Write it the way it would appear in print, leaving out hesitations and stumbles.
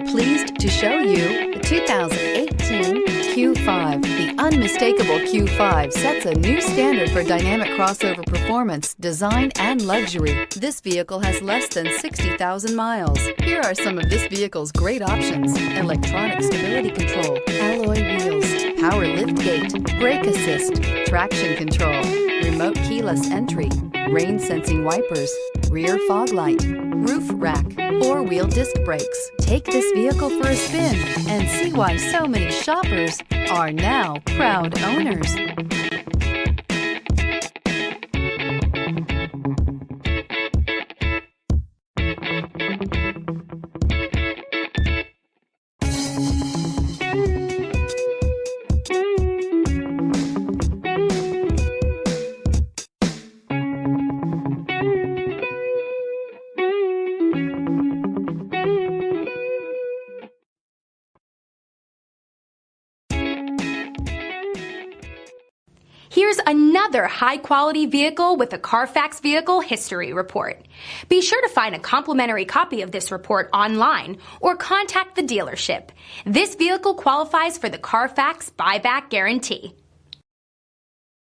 pleased to show you the 2018 Q5. The unmistakable Q5 sets a new standard for dynamic crossover performance, design, and luxury. This vehicle has less than 60,000 miles. Here are some of this vehicle's great options: electronic stability control, alloy wheels, power lift gate, brake assist, traction control, remote keyless entry, rain sensing wipers, rear fog light, roof rack, four-wheel disc brakes. Take this vehicle for a spin and see why so many shoppers are now proud owners. Here's another high-quality vehicle with a Carfax Vehicle History Report. Be sure to find a complimentary copy of this report online or contact the dealership. This vehicle qualifies for the Carfax Buyback Guarantee.